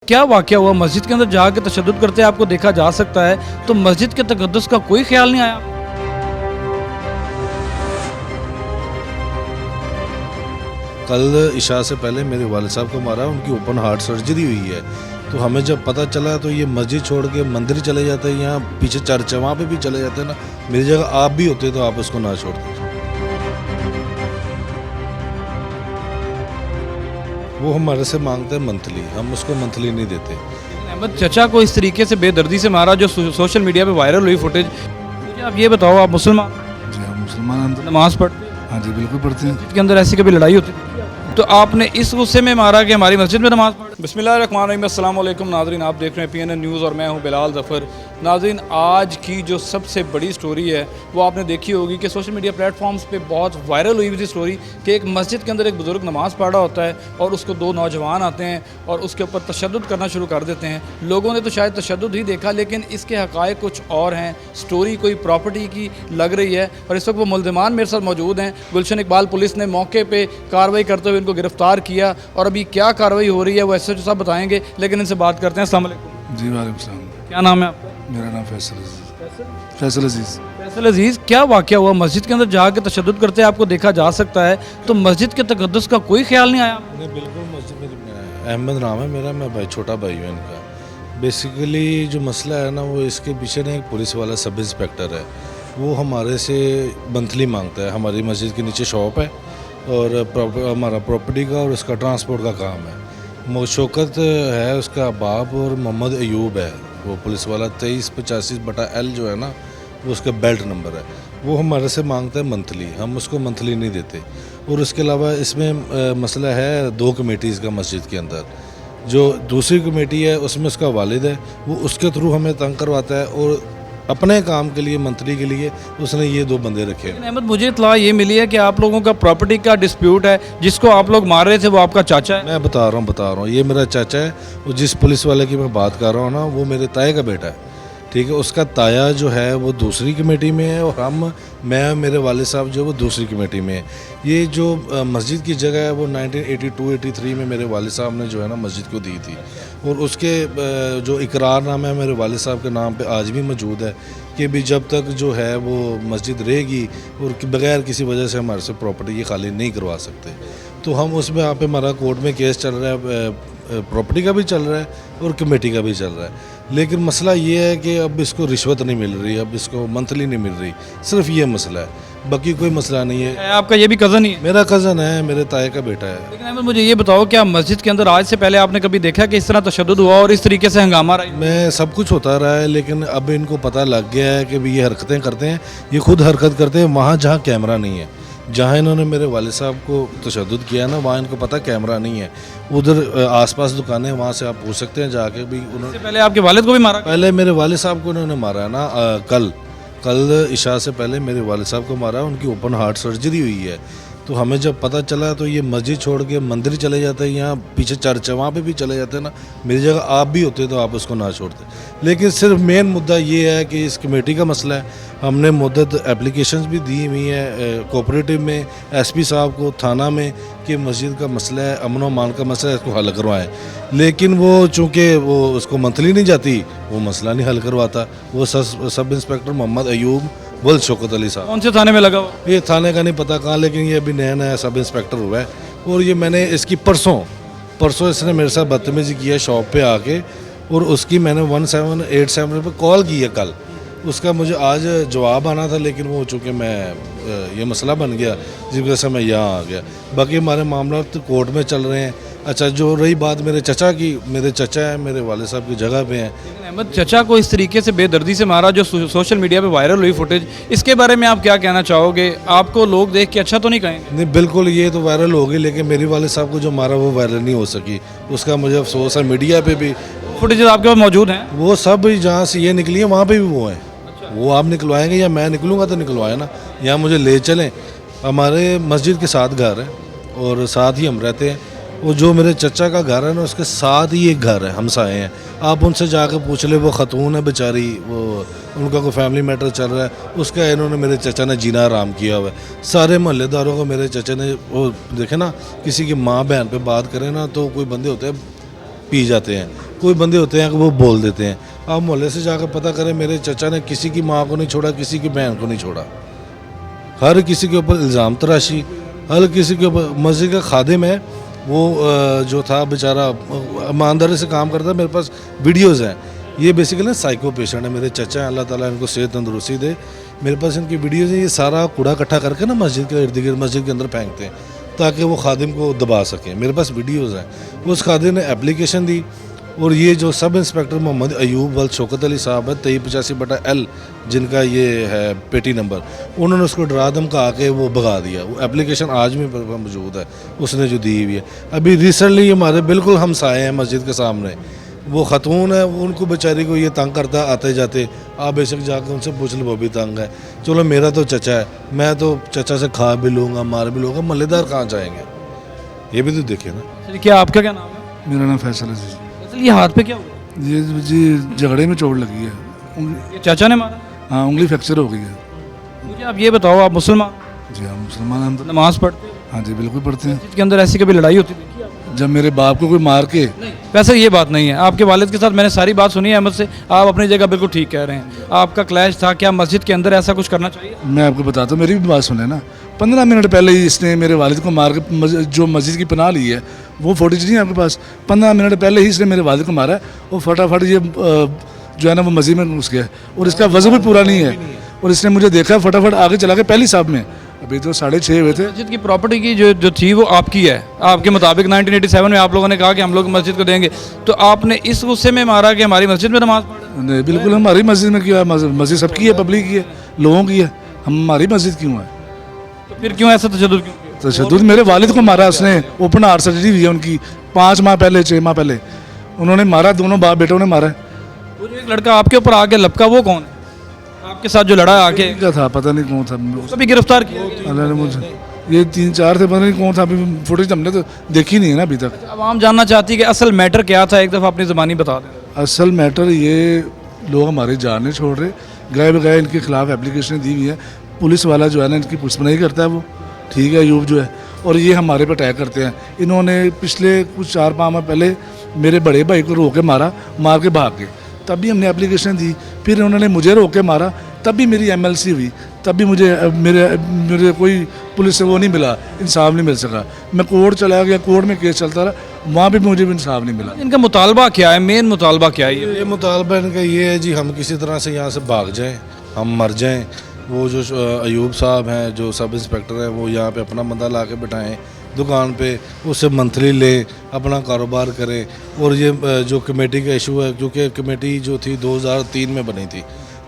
क्या वाकया हुआ? मस्जिद के अंदर जाके तशद्दुद करते आपको देखा जा सकता है, तो मस्जिद के तकद्दुस का कोई ख्याल नहीं आया? कल इशा से पहले मेरे वालिद साहब को मारा, उनकी ओपन हार्ट सर्जरी हुई है। तो हमें जब पता चला तो ये मस्जिद छोड़ के मंदिर चले जाते हैं, यहाँ पीछे चर्च है वहाँ पे भी चले जाते हैं ना। मेरी जगह आप भी होते तो आप उसको ना छोड़ते। वो हमारे से मांगते हैं मंथली, हम उसको मंथली नहीं देते। अहमद चचा को इस तरीके से बेदर्दी से मारा जो सोशल मीडिया पे वायरल हुई फुटेज, मुझे आप ये बताओ, आप मुसलमान जी हाँ, मुसलमान हम तो नमाज पढ़ते हैं, हाँ जी बिल्कुल पढ़ते हैं। मस्जिद के अंदर ऐसी कभी लड़ाई होती है तो आपने इस गुस्से में मारा कि हमारी मस्जिद में नमाज पढ़? बिस्मिल्लाहिर्रहमानिर्रहीम, अस्सलाम वालेकुम नाज़रीन, आप देख रहे हैं PNN न्यूज़ और मैं हूं बिलाल ज़फ़र। नाज़रीन, आज की जो सबसे बड़ी स्टोरी है वो आपने देखी होगी कि सोशल मीडिया प्लेटफॉर्म्स पे बहुत वायरल हुई थी स्टोरी कि एक मस्जिद के अंदर एक बुज़ुर्ग नमाज़ पढ़ रहा होता है और उसको दो नौजवान आते हैं और उसके ऊपर तशद्दुद करना शुरू कर देते हैं। लोगों ने तो शायद तशद्दुद ही देखा, लेकिन इसके हक़ाइक़ कुछ और हैं। स्टोरी कोई प्रॉपर्टी की लग रही है और इस वक्त वो मुल्ज़िमान मेरे साथ मौजूद हैं। गुलशन इकबाल पुलिस ने मौके पर कार्रवाई करते हुए इनको गिरफ्तार किया और अभी क्या कार्रवाई हो रही है वो SHO साहब बताएंगे, लेकिन इनसे बात करते हैं। अस्सलाम वालेकुम। जी वालेकुम सलाम। क्या नाम है आपका? मेरा नाम फैसल अजीज़। फैसल अजीज़। फैसल अजीज़, क्या वाकया हुआ? मस्जिद के अंदर जाके तशद्दुद करते आपको देखा जा सकता है, तो मस्जिद के तकद्दुस का कोई ख्याल नहीं आया? नहीं, बिल्कुल मस्जिद मेरी अहमद नाम है मेरा, मैं भाई छोटा भाई हूँ इनका। बेसिकली जो मसला है ना, वो इसके पीछे ना एक पुलिस वाला सब इंस्पेक्टर है, वो हमारे से मंथली मांगता है। हमारी मस्जिद के नीचे शॉप है और हमारा प्रॉपर्टी का और उसका ट्रांसपोर्ट का काम है। शौकत है उसका बाप और मोहम्मद अयूब है वो पुलिस वाला, 2385/L जो है ना, वो उसका बेल्ट नंबर है। वो हमारे से मांगता है मंथली, हम उसको मंथली नहीं देते। और उसके अलावा इसमें मसला है 2 कमेटीज़ का मस्जिद के अंदर। जो दूसरी कमेटी है उसमें उसका वालिद है, वो उसके थ्रू हमें तंग करवाता है और अपने काम के लिए मंथली के लिए उसने ये 2 बंदे रखे हैं। अहमद, मुझे इत्तला ये मिली है कि आप लोगों का प्रॉपर्टी का डिस्प्यूट है, जिसको आप लोग मार रहे थे वो आपका चाचा है। मैं बता रहा हूँ, ये मेरा चाचा है। वो जिस पुलिस वाले की मैं बात कर रहा हूँ ना, वो मेरे ताए का बेटा है, ठीक है। उसका ताया जो है वो दूसरी कमेटी में है और मैं मेरे वाले साहब जो वो दूसरी कमेटी में है। ये जो मस्जिद की जगह है वो 1982-83 में मेरे वाले साहब ने जो है ना मस्जिद को दी थी और उसके जो इकरारनामा है मेरे वाले साहब के नाम पे आज भी मौजूद है कि भी जब तक जो है वो मस्जिद रहेगी और बगैर किसी वजह से हमारे से प्रॉपर्टी ये खाली नहीं करवा सकते। तो हम उसमें यहाँ पे हमारा कोर्ट में केस चल रहा है, प्रॉपर्टी का भी चल रहा है और कमेटी का भी चल रहा है। लेकिन मसला ये है कि अब इसको रिश्वत नहीं मिल रही, अब इसको मंथली नहीं मिल रही, सिर्फ ये मसला है, बाकी कोई मसला नहीं है। आपका ये भी कज़न ही है? मेरा कज़न है, मेरे ताए का बेटा है। लेकिन अहमद, मुझे ये बताओ, क्या मस्जिद के अंदर आज से पहले आपने कभी देखा कि इस तरह तशद्दुद हुआ और इस तरीके से हंगामा रहा? मैं सब कुछ होता रहा है, लेकिन अब इनको पता लग गया है कि भी ये हरकतें करते हैं, ये खुद हरकत करते हैं वहाँ जहाँ कैमरा नहीं है। जहाँ इन्होंने मेरे वाले साहब को तशद्दुद किया ना, वहाँ इनको पता कैमरा नहीं है। उधर आसपास दुकानें, वहाँ से आप पूछ सकते हैं जाके भी। उन्होंने पहले आपके वालिद को भी मारा? पहले मेरे वाले साहब को उन्होंने मारा है ना, कल इशा से पहले मेरे वाले साहब को मारा, उनकी ओपन हार्ट सर्जरी हुई है। तो हमें जब पता चला तो ये मस्जिद छोड़ के मंदिर चले जाते हैं, यहाँ पीछे चर्च है वहाँ पे भी चले जाते हैं ना। मेरी जगह आप भी होते तो आप उसको ना छोड़ते। लेकिन सिर्फ मेन मुद्दा ये है कि इस कमेटी का मसला है। हमने मुद्दत एप्लीकेशंस भी दी हुई हैं कोऑपरेटिव में, SP साहब को, थाना में, कि मस्जिद का मसला है, अमन और मान का मसला है, इसको हल करवाएं। लेकिन वो चूँकि वो उसको मंथली नहीं जाती, वो मसला नहीं हल करवाता। वो सब इंस्पेक्टर मोहम्मद अयूब वल्द शौकत अली साहब। कौन से थाने में लगा हुआ? ये थाने का नहीं पता कहाँ, लेकिन ये अभी नया नया सब इंस्पेक्टर हुआ है। और ये मैंने इसकी परसों इसने मेरे साथ बदतमीजी किया शॉप पे आके, और उसकी मैंने 1787 पे कॉल की है कल। उसका मुझे आज जवाब आना था, लेकिन वो चूँकि मैं ये मसला बन गया जिस वजह से मैं यहाँ आ गया। बाकी हमारे मामला तो कोर्ट में चल रहे हैं। अच्छा, जो रही बात मेरे चचा की, मेरे चचा है मेरे वाले साहब की जगह पे हैं। लेकिन अहमद, चचा को इस तरीके से बेदर्दी से मारा जो सोशल मीडिया पे वायरल हुई फुटेज, इसके बारे में आप क्या कहना चाहोगे? आपको लोग देख के अच्छा तो नहीं कहेंगे? नहीं, बिल्कुल ये तो वायरल होगी, लेकिन मेरे वाले साहब को जो मारा वो वायरल नहीं हो सकी। उसका मुझे अफसोस है। मीडिया पे भी फुटेज आपके पास मौजूद हैं? वो सब जहाँ से ये निकली है वहाँ पे भी वो हैं। वो आप निकलवाएंगे या मैं निकलूँगा तो निकलवाए ना, यहाँ मुझे ले चलें। हमारे मस्जिद के साथ घर है और साथ ही हम रहते हैं। वो जो मेरे चचा का घर है ना, उसके साथ ही एक घर है, हमसाए हैं। आप उनसे जाकर पूछ ले, वो खतून है बेचारी, वो उनका कोई फैमिली मैटर चल रहा है, उसका इन्होंने मेरे चचा ने जीना आराम किया हुआ है। सारे मोहल्लेदारों को मेरे चचा ने, वो देखे ना, किसी की माँ बहन पे बात करें ना तो कोई बंदे होते हैं पी जाते हैं, कोई बंदे होते हैं कि वो बोल देते हैं। आप मोहल्ले से जाकर पता करें, मेरे चचा ने किसी की माँ को नहीं छोड़ा, किसी की बहन को नहीं छोड़ा। हर किसी के ऊपर इल्ज़ाम तराशी, हर किसी के ऊपर। मस्जिद का खादिम है वो, जो था बेचारा ईमानदारी से काम करता है। मेरे पास वीडियोज़ हैं। ये बेसिकली ना साइको पेशेंट है, मेरे चचा हैं, अल्लाह ताला इनको सेहत तंदुरुस्ती दे। मेरे पास इनकी वीडियोज़ हैं। ये सारा कूड़ा इकट्ठा करके ना मस्जिद के इर्द गिर्द, मस्जिद के अंदर फेंकते हैं ताकि वो खादिम को दबा सकें। मेरे पास वीडियोज़ हैं। उस खादिम ने एप्लीकेशन दी, और ये जो सब इंस्पेक्टर मोहम्मद अयूब वल शौकत अली साहब है 2385/L, जिनका ये है पेटी नंबर, उन्होंने उसको डरा धमका के वो भगा दिया। वो एप्लीकेशन आज भी मौजूद है उसने जो दी हुई है। अभी रिसेंटली हमारे बिल्कुल हमसाए हैं मस्जिद के सामने, वो ख़तून है, उनको बेचारी को ये तंग करता है आते जाते। आप बेशक जाकर उनसे पूछ लो, वो भी तंग है। चलो मेरा तो चचा है, मैं तो चचा से खा भी लूँगा, मार भी लूँगा, मल्लेदार कहाँ जाएंगे? ये भी तो देखिए ना। चलिए, क्या आपका क्या नाम है? मेरा नाम फैसल अजीज। असल ये हाथ पे क्या हुआ? ये जी झगड़े में चोट लगी है। ये चाचा ने मारा? हाँ, उंगली फ्रैक्चर हो गई है। मुझे आप ये बताओ, आप मुसलमान जी हाँ, मुसलमान हम तो। नमाज पढ़ते हो? हाँ जी, बिल्कुल पढ़ते हैं। इसके अंदर ऐसी कभी लड़ाई होती देखी आपने? जब मेरे बाप को कोई मार के, वैसे ये बात नहीं है। आपके वालिद के साथ मैंने सारी बात सुनी है अहमद से, आप अपनी जगह बिल्कुल ठीक कह रहे हैं। आपका क्लैश था, क्या मस्जिद के अंदर ऐसा कुछ करना चाहिए? मैं आपको बताता हूँ, मेरी भी बात सुने ना। 15 मिनट पहले ही इसने मेरे वालिद को मार के, जो मस्जिद की पनाह ली है, वो फुटेज नहीं है आपके पास? 15 मिनट पहले ही इसने मेरे वालिद को मारा है। वो फटाफट ये जो है ना वो मस्जिद में घुस गया, और इसका वज़न भी पूरा नहीं है। और इसने मुझे देखा, फटाफट आगे चला के पहली साहब में। अभी तो 6:30 हुए थे। मस्जिद की प्रॉपर्टी की जो थी वो आपकी है। आपके मुताबिक 1987 में आप लोगों ने कहा कि हम लोग मस्जिद को देंगे, तो आपने इस गुस्से में मारा कि हमारी मस्जिद में नमाज पढ़। नहीं, बिल्कुल हमारी मस्जिद में किया। मस्जिद सबकी है, पब्लिक की है, लोगों की है। हमारी मस्जिद क्यों है? तो फिर क्यों ऐसा तशद्दुद क्यों किया? तशद्दुद मेरे वालिद को मारा उसने। ओपन हार्ट सर्जरी हुई है उनकी 5 माह पहले, 6 माह पहले उन्होंने मारा। दोनों बाप बेटों ने मारा है। वो जो एक लड़का आपके ऊपर आके लपका, वो कौन है आपके साथ जो लड़ा आके? क्या था पता नहीं कौन था। उसको भी गिरफ्तार किया? अल्लाह ने मुझे, ये 3-4 थे, पता नहीं कौन था। अभी फुटेज हमने तो देखी नहीं है ना अभी तक। अब आम जानना चाहती है कि असल मैटर क्या था, एक दफ़ा अपनी ज़बानी बता दें। असल मैटर ये, लोग हमारे जान नहीं छोड़ रहे। गए बगैर इनके खिलाफ एप्लीकेशन दी हुई है। पुलिस वाला जो है ना, इनकी पुलिस करता है वो, ठीक है, यूब जो है, और ये हमारे पर अटैक करते हैं। इन्होंने पिछले कुछ 4-5 माह पहले मेरे बड़े भाई को रोक के मारा, मार के भाग गए। तब भी हमने एप्लीकेशन दी। फिर उन्होंने मुझे रोक के मारा, तब भी मेरी MLC हुई, तब भी मुझे मेरे कोई पुलिस से वो नहीं मिला, इंसाफ नहीं मिल सका। मैं कोर्ट चला गया, कोर्ट में केस चलता रहा, वहाँ भी मुझे भी इंसाफ नहीं मिला। इनका मुतालबा क्या है? मेन मुतालबा क्या है? ये मुतालबा इनका ये है जी, हम किसी तरह से यहाँ से भाग जाएं, हम मर जाएं। वो जो अयूब साहब हैं, जो सब इंस्पेक्टर हैं, वो यहाँ पे अपना बंदा ला के बिठाएँ दुकान पे, उससे मंथली ले, अपना कारोबार करें। और ये जो कमेटी का इशू है, क्योंकि कमेटी जो थी 2003 में बनी थी,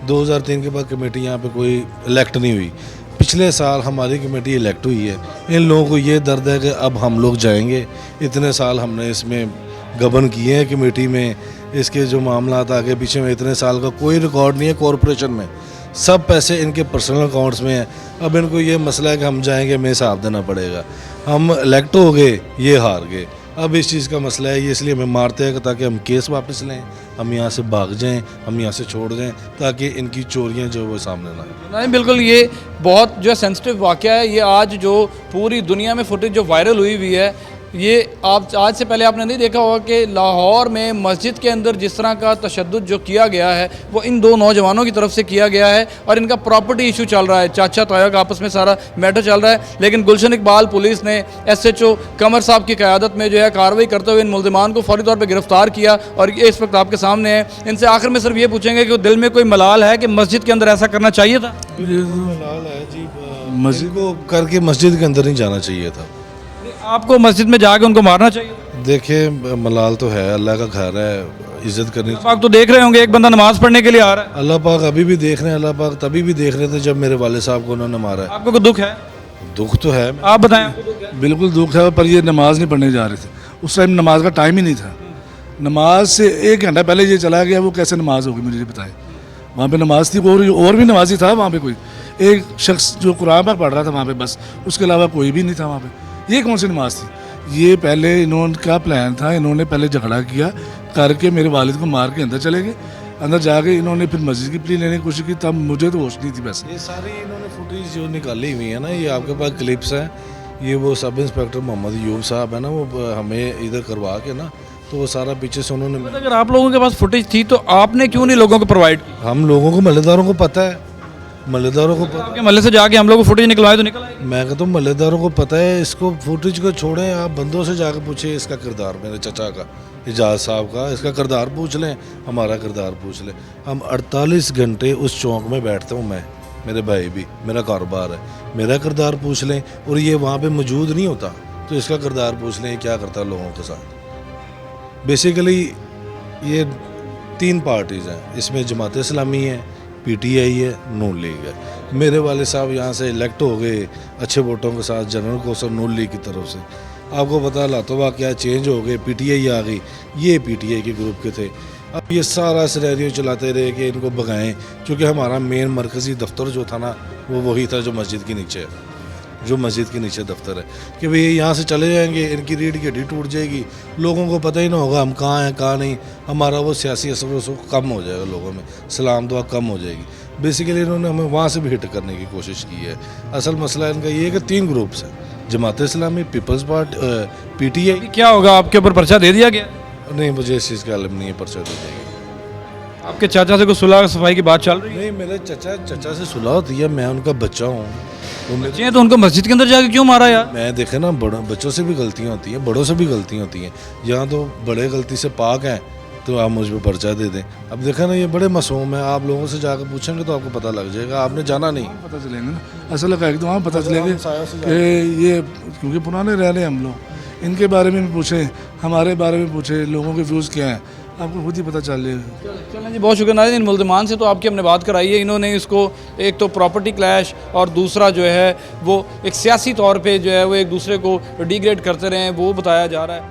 2003 के बाद कमेटी यहाँ पे कोई इलेक्ट नहीं हुई। पिछले साल हमारी कमेटी इलेक्ट हुई है। इन लोगों को ये दर्द है कि अब हम लोग जाएंगे। इतने साल हमने इसमें गबन किए हैं कमेटी में, इसके जो मामला आगे पीछे में इतने साल का कोई रिकॉर्ड नहीं है कॉरपोरेशन में, सब पैसे इनके पर्सनल अकाउंट्स में हैं। अब इनको ये मसला है कि हम जाएंगे, हमें हिसाब देना पड़ेगा। हम इलेक्ट हो गए, ये हार गए। अब इस चीज़ का मसला है, ये इसलिए हमें मारते हैं ताकि हम केस वापस लें, हम यहाँ से भाग जाएं, हम यहाँ से छोड़ दें, ताकि इनकी चोरियाँ जो वो सामने ना आए। नहीं, बिल्कुल ये बहुत जो सेंसिटिव वाक़या है। ये आज जो पूरी दुनिया में फुटेज जो वायरल हुई हुई है, ये आप आज से पहले आपने नहीं देखा होगा कि लाहौर में मस्जिद के अंदर जिस तरह का तशद्दुद जो किया गया है वो इन दो नौजवानों की तरफ से किया गया है, और इनका प्रॉपर्टी इशू चल रहा है। चाचा ताया का आपस में सारा मैटर चल रहा है। लेकिन गुलशन इकबाल पुलिस ने SHO कमर साहब की क़यादत में जो है कार्रवाई करते हुए इन मुल्ज़िमान को फौरी तौर पर गिरफ्तार किया, और ये इस वक्त आपके सामने है। इनसे आखिर में सिर्फ ये पूछेंगे कि दिल में कोई मलाल है कि मस्जिद के अंदर ऐसा करना चाहिए था? मस्जिद को करके मस्जिद के अंदर नहीं जाना चाहिए था। आपको मस्जिद में जाके उनको मारना चाहिए? देखिए, मलाल तो है, अल्लाह का घर है, इज्जत करनी। आप तो देख रहे होंगे एक बंदा नमाज पढ़ने के लिए आ रहा है। अल्लाह पाक अभी भी देख रहे हैं, अल्लाह पाक तभी भी देख रहे थे जब मेरे वाले साहब को उन्होंने मारा है। आपको कोई दुख है? दुख तो है। आप बताएं, आपको दुख है? बिल्कुल दुख है, पर ये नमाज नहीं पढ़ने जा रहे थे। उस टाइम नमाज का टाइम ही नहीं था। नमाज से 1 घंटा पहले ये चला गया, वो कैसे नमाज होगी मुझे बताएं। वहाँ पे नमाज थी, और भी नमाजी था वहाँ पे, कोई एक शख्स जो कुरान पर पढ़ रहा था वहाँ पे, बस उसके अलावा कोई भी नहीं था वहाँ पे। ये कौन सी नमाज थी? ये पहले इनका प्लान था, इन्होंने पहले झगड़ा किया करके मेरे वालिद को मार के अंदर चले गए। अंदर जाके इन्होंने फिर मस्जिद की प्ली लेने की कोशिश की, तब मुझे तो होश नहीं थी। बस ये सारी इन्होंने फुटेज जो निकाली हुई है ना, ये आपके पास क्लिप्स हैं। ये वो सब इंस्पेक्टर मोहम्मद अयूब साहब है ना, वो हमें इधर करवा के ना तो वो सारा पीछे से उन्होंने, अगर आप लोगों के पास फुटेज थी तो आपने क्यों नहीं लोगों को प्रोवाइड की? हम लोगों को महल्लेदारों को पता है, महल्लेदारों को पता, आपके महल्ले से जाके हम लोग को फुटेज निकलवाए तो निकल आएगी। मैं कहता हूँ महल्लेदारों को पता है। इसको फुटेज को छोड़ें, आप बंदों से जाकर पूछिए इसका किरदार, मेरे चचा का, एजाज साहब का, इसका किरदार पूछ लें, हमारा किरदार पूछ लें। हम 48 घंटे उस चौक में बैठता हूँ मैं, मेरे भाई भी, मेरा कारोबार है, मेरा किरदार पूछ लें। और ये वहाँ पे मौजूद नहीं होता तो इसका किरदार पूछ लें क्या करता है लोगों के साथ। बेसिकली ये 3 पार्टीज़ हैं, इसमें जमात इस्लामी है, पीटीआई है, नून लीग है। मेरे वाले साहब यहाँ से इलेक्ट हो गए अच्छे वोटों के साथ, जनरल कौंसल नून लीग की तरफ से। आपको पता लातोबा क्या चेंज हो गए, पीटीआई आ गई, ये पीटीआई के ग्रुप के थे। अब ये सारा सिनेरियो चलाते रहे कि इनको भगाएं, क्योंकि हमारा मेन मरकज़ी दफ्तर जो था ना वो वही था जो मस्जिद के नीचे है, जो मस्जिद के नीचे दफ्तर है, कि भाई यहाँ से चले जाएंगे, इनकी रीढ़ की हड्डी टूट जाएगी, लोगों को पता ही ना होगा हम कहाँ हैं कहाँ नहीं, हमारा वो सियासी असर कम हो जाएगा, लोगों में सलाम दुआ कम हो जाएगी। बेसिकली इन्होंने हमें वहाँ से भी हिट करने की कोशिश की है। असल मसला इनका ये है कि 3 ग्रुप्स हैं, Jamaat Islami, peoples party, PTI. क्या होगा, आपके ऊपर पर्चा दे दिया गया? नहीं, मुझे इस चीज़ का इल्म नहीं है, पर्चा दे देंगे। आपके चाचा से कोई सुलह सफाई की बात चल रही है? नहीं, मेरे चचा से सुलह होती है, मैं उनका बच्चा हूँ। वो मेरे, बच्चे हैं तो उनको मस्जिद के अंदर जाके क्यों मारा यार? मैं देखे ना, बच्चों से भी गलतियाँ होती हैं, बड़ों से भी गलतियाँ होती हैं। यहाँ तो बड़े गलती से पाक हैं तो आप मुझ पर पर्चा दे दें। अब देखा ना, ये बड़े मासूम हैं, आप लोगों से जाकर पूछेंगे तो आपको पता लग जाएगा, आपने जाना नहीं। पता चलेंगे ना, असल का एकदम वहाँ पता चलेंगे कि ये, क्योंकि पुराने रह रहे हैं हम लोग, इनके बारे में भी पूछें, हमारे बारे में पूछें, लोगों के व्यूज़ क्या हैं, आपको खुद ही पता चल जाएगा। चलें जी, बहुत शुक्रिया नाज़रीन। इन मुल्ज़िमान से तो आपकी हमने बात कराई है, इन्होंने इसको एक तो प्रॉपर्टी क्लैश और दूसरा जो है वो एक सियासी तौर पे जो है वो एक दूसरे को डिग्रेड करते रहे हैं, वो बताया जा रहा है।